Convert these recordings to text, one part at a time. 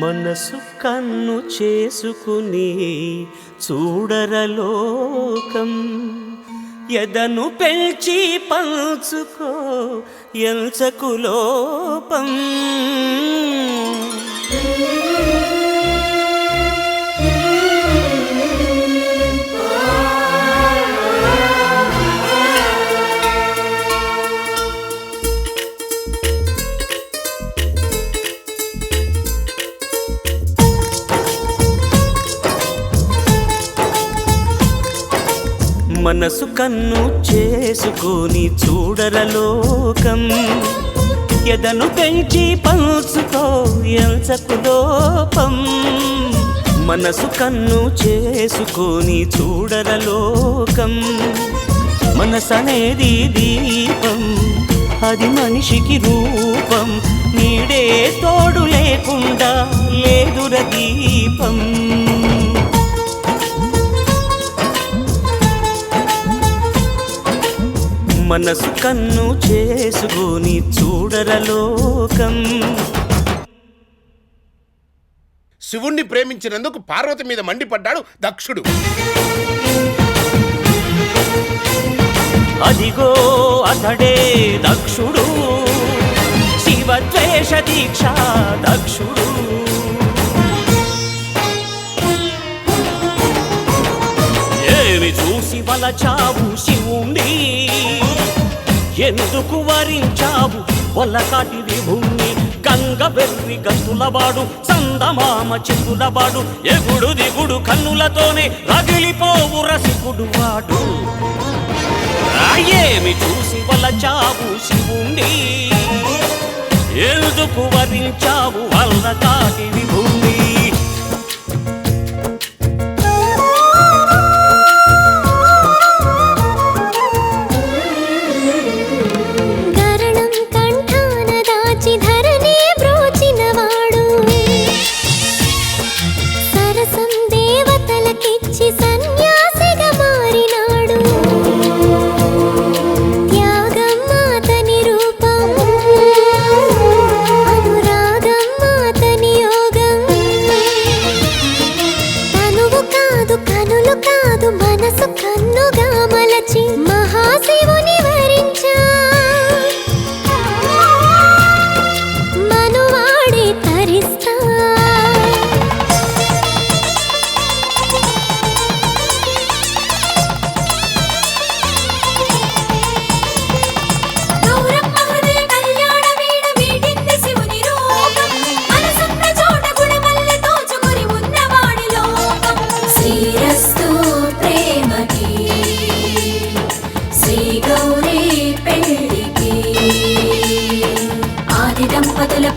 మనసు కన్ను చేసుకుని చూడరలోకం, ఎదను పెంచి పంచుకో ఎంచకు లోపం. మనసు కన్ను చేసుకొని చూడరలోకం, ఎదను పెంచి పంచుకో ఎంచకు లోపం. మనసు కన్ను చేసుకొని చూడరలోకం, మనసనేది దీపం, అది మనిషికి రూపం. నీడే తోడు లేకుండా లేదుర దీపం. మనసు కన్ను చేసుకొని చూడరలోకం. శివుణ్ణి ప్రేమించినందుకు పార్వతి మీద మండిపడ్డాడు దక్షుడు. అదిగో అతడే దక్షుడు, శివద్వేష దీక్ష దక్షుడు. ఏమి చూసి వలచావు శివుణ్ణి, ఎందుకు వరించావు వల్లకాటి విభుణ్ణి. గంగ వెర్రి గంతులవాడు, చందమామ చెందులవాడు, ఎగుడు దిగుడు కన్నులతోనే రగిలిపోవు రసికుడు వాడు. ఏమి చూసి వలచావు శివుణ్ణి, ఎందుకు వరించావు వల్లకాటి విభుణ్ణి.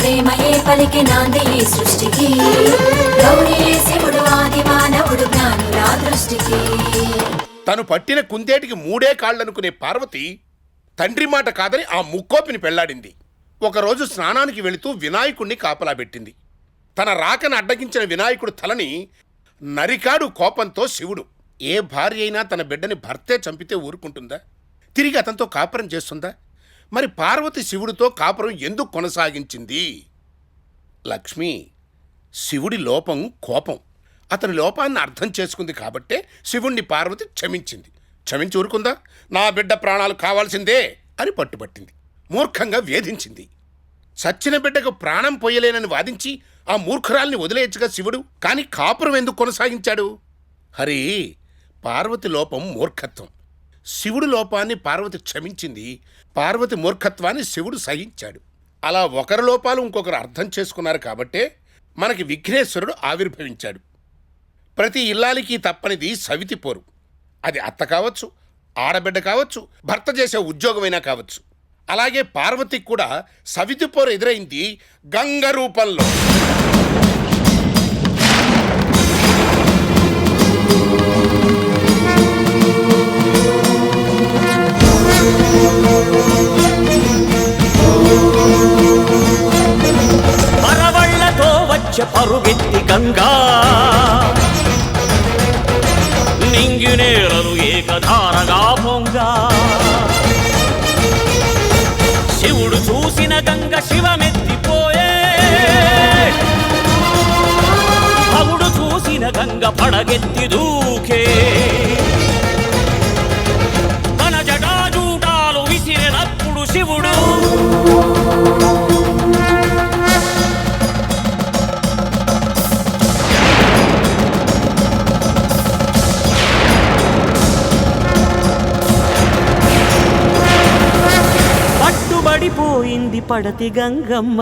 ప్రేమయే పలికి నాంది ఈ సృష్టికి, గౌరీయే శివుడు ఆది మానవుడు జ్ఞానుల దృష్టికి. తను పట్టిన కుందేటికి 3 కాళ్ళనుకునే పార్వతి తండ్రి మాట కాదని ఆ ముక్కోపిని పెళ్లాడింది. ఒకరోజు స్నానానికి వెళుతూ వినాయకుణ్ణి కాపలా పెట్టింది. తన రాకను అడ్డగించిన వినాయకుడు తలని నరికాడు కోపంతో శివుడు. ఏ భార్య అయినా తన బిడ్డని భర్తే చంపితే ఊరుకుంటుందా? తిరిగి అతనితో కాపురం చేస్తుందా? మరి పార్వతి శివుడితో కాపురం ఎందుకు కొనసాగించింది? లక్ష్మి, శివుడి లోపం కోపం. అతని లోపాన్ని అర్థం చేసుకుంది కాబట్టే శివుణ్ణి పార్వతి క్షమించింది. క్షమించి ఊరుకుందా? నా బిడ్డ ప్రాణాలు కావాల్సిందే అని పట్టుబట్టింది. మూర్ఖంగా వేధించింది. చచ్చిన బిడ్డకు ప్రాణం పోయలేనని వాదించి ఆ మూర్ఖురాల్ని వదిలేయచ్చుగా శివుడు. కానీ కాపురం ఎందుకు కొనసాగించాడు? హరి, పార్వతి లోపం మూర్ఖత్వం. శివుడి లోపాన్ని పార్వతి క్షమించింది. పార్వతి మూర్ఖత్వాన్ని శివుడు సహించాడు. అలా ఒకరి లోపాలు ఇంకొకరు అర్థం చేసుకున్నారు కాబట్టే మనకి విఘ్నేశ్వరుడు ఆవిర్భవించాడు. ప్రతి ఇల్లాలికి తప్పనిది సవితి పోరు. అది అత్త కావచ్చు, ఆడబిడ్డ కావచ్చు, భర్త చేసే ఉద్యోగమైనా కావచ్చు. అలాగే పార్వతికి కూడా సవితి పోరు ఎదురైంది గంగ రూపంలో. పరుగెత్తి గంగా నింగినేరలు ఏకధారగా పొంగా, శివుడు చూసిన గంగ శివమెత్తిపోయే. పడగెత్తి దూకే తన జటాజూటాలు విసిరినప్పుడు శివుడు పట్టుబడిపోయింది పడతి గంగమ్మ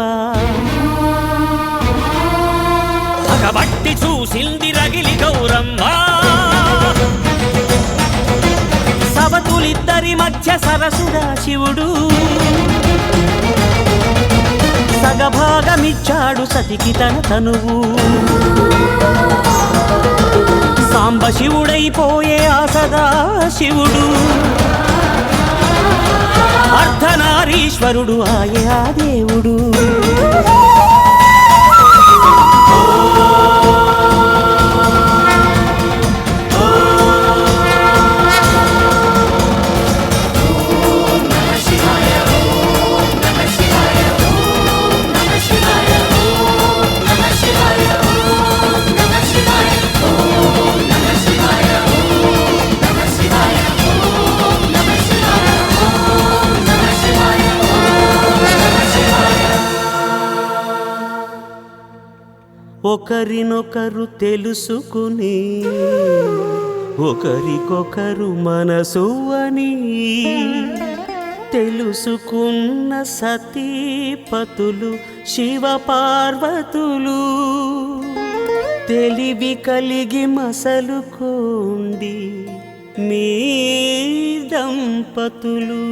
పగబట్టి చూసింది రగిలి గౌరమ్మ సవతులిద్దరి మధ్య సరసుడా శివుడు సగభాగమిచ్చాడు సతికి తన తనువు సాంబ శివుడైపోయే ఆ సదా శివుడు అర్ధనారీశ్వరుడు ఆయే ఆ దేవుడు ఒకరినొకరు తెలుసుకుని ఒకరికొకరు మనసు అని తెలుసుకున్న సతీపతులు శివ పార్వతులు తెలివి కలిగి మసలుకోండి మీ దంపతులు